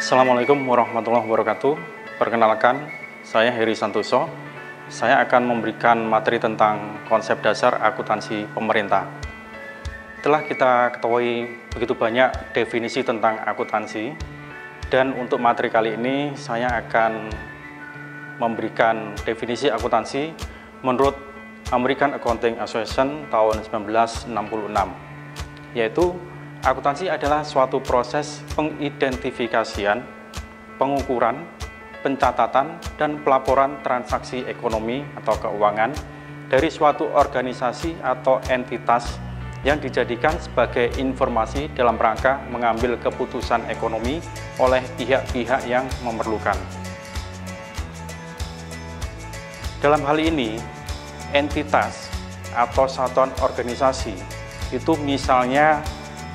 Assalamualaikum warahmatullahi wabarakatuh. Perkenalkan, saya Heri Santoso. Saya akan memberikan materi tentang konsep dasar akuntansi pemerintah. Telah kita ketahui begitu banyak definisi tentang akuntansi, dan untuk materi kali ini saya akan memberikan definisi akuntansi menurut American Accounting Association tahun 1966, yaitu akuntansi adalah suatu proses pengidentifikasian, pengukuran, pencatatan, dan pelaporan transaksi ekonomi atau keuangan dari suatu organisasi atau entitas yang dijadikan sebagai informasi dalam rangka mengambil keputusan ekonomi oleh pihak-pihak yang memerlukan. Dalam hal ini, entitas atau satuan organisasi itu misalnya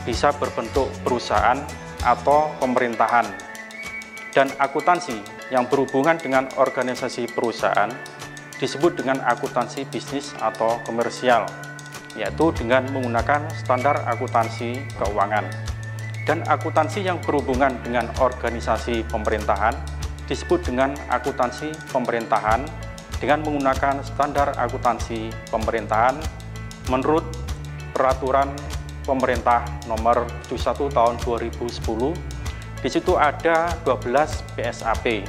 bisa berbentuk perusahaan atau pemerintahan, dan akuntansi yang berhubungan dengan organisasi perusahaan disebut dengan akuntansi bisnis atau komersial, yaitu dengan menggunakan standar akuntansi keuangan. Dan akuntansi yang berhubungan dengan organisasi pemerintahan disebut dengan akuntansi pemerintahan dengan menggunakan standar akuntansi pemerintahan menurut peraturan Pemerintah nomor 71 tahun 2010. Di situ ada 12 PSAP.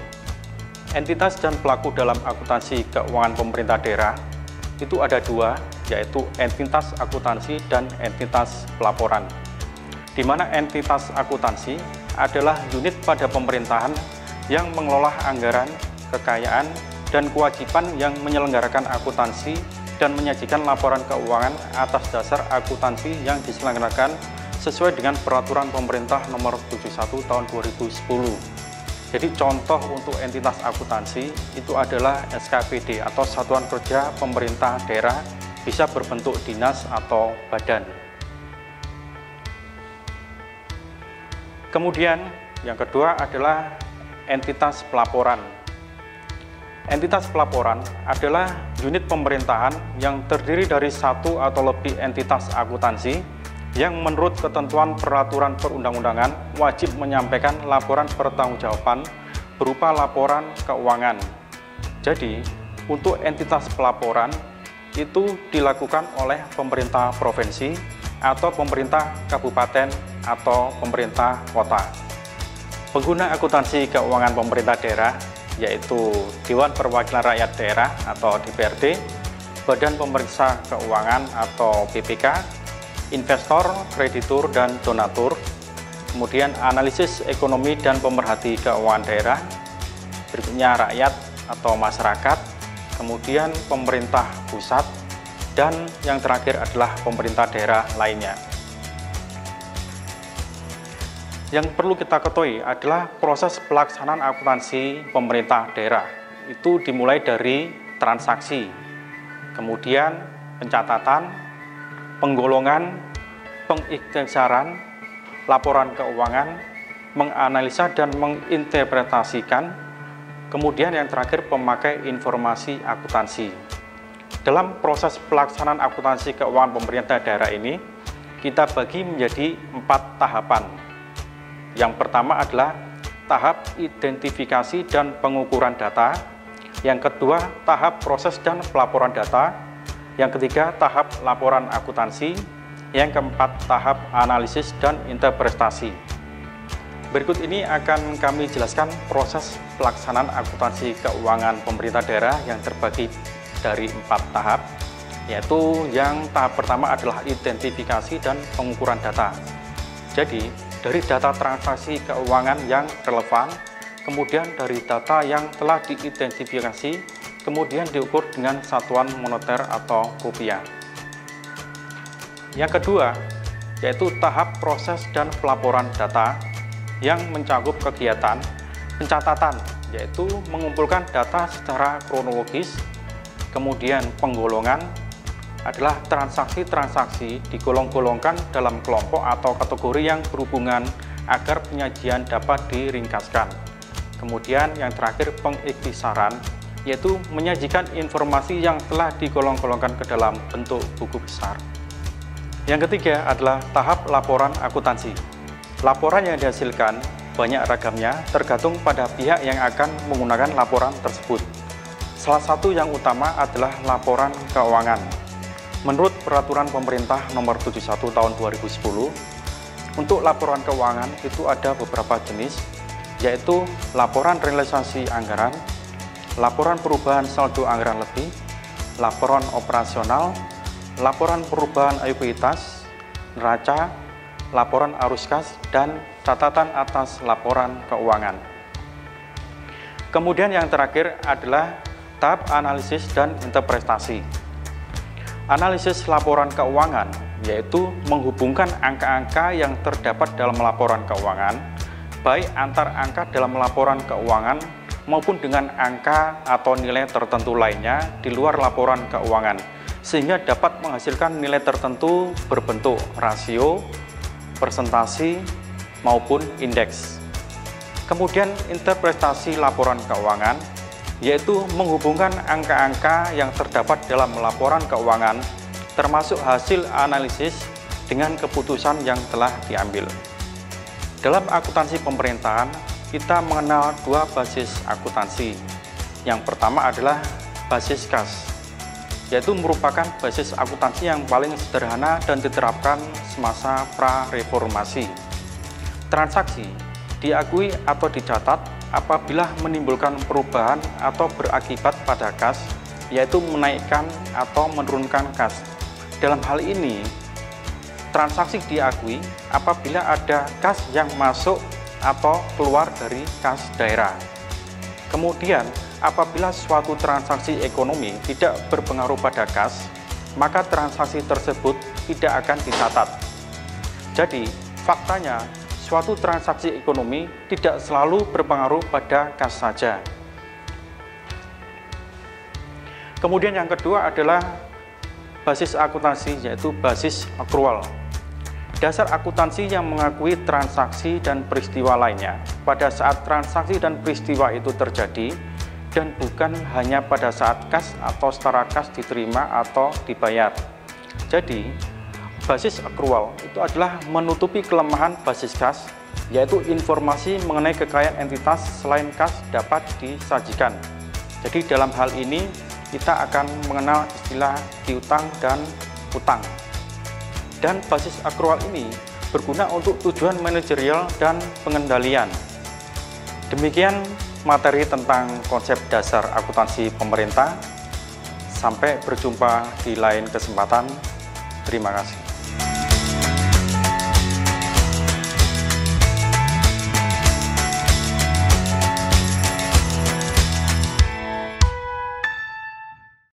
Entitas dan pelaku dalam akuntansi keuangan pemerintah daerah itu ada dua, yaitu entitas akuntansi dan entitas pelaporan. Di mana entitas akuntansi adalah unit pada pemerintahan yang mengelola anggaran, kekayaan, dan kewajiban yang menyelenggarakan akuntansi dan menyajikan laporan keuangan atas dasar akuntansi yang diselenggarakan sesuai dengan peraturan pemerintah nomor 71 tahun 2010. Jadi contoh untuk entitas akuntansi itu adalah SKPD atau Satuan Kerja Pemerintah Daerah, bisa berbentuk dinas atau badan. Kemudian yang kedua adalah entitas pelaporan. Entitas pelaporan adalah unit pemerintahan yang terdiri dari satu atau lebih entitas akuntansi yang menurut ketentuan peraturan perundang-undangan wajib menyampaikan laporan pertanggungjawaban berupa laporan keuangan. Jadi, untuk entitas pelaporan itu dilakukan oleh pemerintah provinsi atau pemerintah kabupaten atau pemerintah kota. Pengguna akuntansi keuangan pemerintah daerah yaitu Dewan Perwakilan Rakyat Daerah atau DPRD, Badan Pemeriksa Keuangan atau BPK, investor, kreditur, dan donatur, kemudian analisis ekonomi dan pemerhati keuangan daerah, berikutnya rakyat atau masyarakat, kemudian pemerintah pusat, dan yang terakhir adalah pemerintah daerah lainnya. Yang perlu kita ketahui adalah proses pelaksanaan akuntansi pemerintah daerah. Itu dimulai dari transaksi, kemudian pencatatan, penggolongan, pengiktisaran, laporan keuangan, menganalisa dan menginterpretasikan, kemudian yang terakhir pemakai informasi akuntansi. Dalam proses pelaksanaan akuntansi keuangan pemerintah daerah ini, kita bagi menjadi 4 tahapan. Yang pertama adalah tahap identifikasi dan pengukuran data. Yang kedua, tahap proses dan pelaporan data. Yang ketiga, tahap laporan akuntansi. Yang keempat, tahap analisis dan interpretasi. Berikut ini akan kami jelaskan proses pelaksanaan akuntansi keuangan pemerintah daerah yang terbagi dari 4 tahap, yaitu yang tahap pertama adalah identifikasi dan pengukuran data. Jadi, dari data transaksi keuangan yang relevan, kemudian dari data yang telah diidentifikasi, kemudian diukur dengan satuan moneter atau rupiah. Yang kedua, yaitu tahap proses dan pelaporan data yang mencakup kegiatan pencatatan, yaitu mengumpulkan data secara kronologis, kemudian penggolongan adalah transaksi-transaksi digolong-golongkan dalam kelompok atau kategori yang berhubungan agar penyajian dapat diringkaskan. Kemudian yang terakhir pengiktisaran, yaitu menyajikan informasi yang telah digolong-golongkan ke dalam bentuk buku besar. Yang ketiga adalah tahap laporan akuntansi. Laporan yang dihasilkan banyak ragamnya, tergantung pada pihak yang akan menggunakan laporan tersebut. Salah satu yang utama adalah laporan keuangan. Menurut Peraturan Pemerintah Nomor 71 Tahun 2010, untuk laporan keuangan itu ada beberapa jenis, yaitu laporan realisasi anggaran, laporan perubahan saldo anggaran lebih, laporan operasional, laporan perubahan ekuitas, neraca, laporan arus kas, dan catatan atas laporan keuangan. Kemudian yang terakhir adalah tahap analisis dan interpretasi. Analisis laporan keuangan yaitu menghubungkan angka-angka yang terdapat dalam laporan keuangan, baik antar angka dalam laporan keuangan maupun dengan angka atau nilai tertentu lainnya di luar laporan keuangan, sehingga dapat menghasilkan nilai tertentu berbentuk rasio, persentase, maupun indeks. Kemudian interpretasi laporan keuangan yaitu menghubungkan angka-angka yang terdapat dalam laporan keuangan termasuk hasil analisis dengan keputusan yang telah diambil. Dalam akuntansi pemerintahan, kita mengenal dua basis akuntansi. Yang pertama adalah basis kas, yaitu merupakan basis akuntansi yang paling sederhana dan diterapkan semasa pra-reformasi. Transaksi diakui atau dicatat apabila menimbulkan perubahan atau berakibat pada kas, yaitu menaikkan atau menurunkan kas. Dalam hal ini, transaksi diakui apabila ada kas yang masuk atau keluar dari kas daerah. Kemudian, apabila suatu transaksi ekonomi tidak berpengaruh pada kas, maka transaksi tersebut tidak akan dicatat. Jadi, faktanya, suatu transaksi ekonomi tidak selalu berpengaruh pada kas saja. Kemudian yang kedua adalah basis akuntansi, yaitu basis akrual. Dasar akuntansi yang mengakui transaksi dan peristiwa lainnya pada saat transaksi dan peristiwa itu terjadi, dan bukan hanya pada saat kas atau setara kas diterima atau dibayar. Jadi, basis akrual itu adalah menutupi kelemahan basis kas, yaitu informasi mengenai kekayaan entitas selain kas dapat disajikan. Jadi dalam hal ini kita akan mengenal istilah piutang dan utang. Dan basis akrual ini berguna untuk tujuan manajerial dan pengendalian. Demikian materi tentang konsep dasar akuntansi pemerintah. Sampai berjumpa di lain kesempatan. Terima kasih.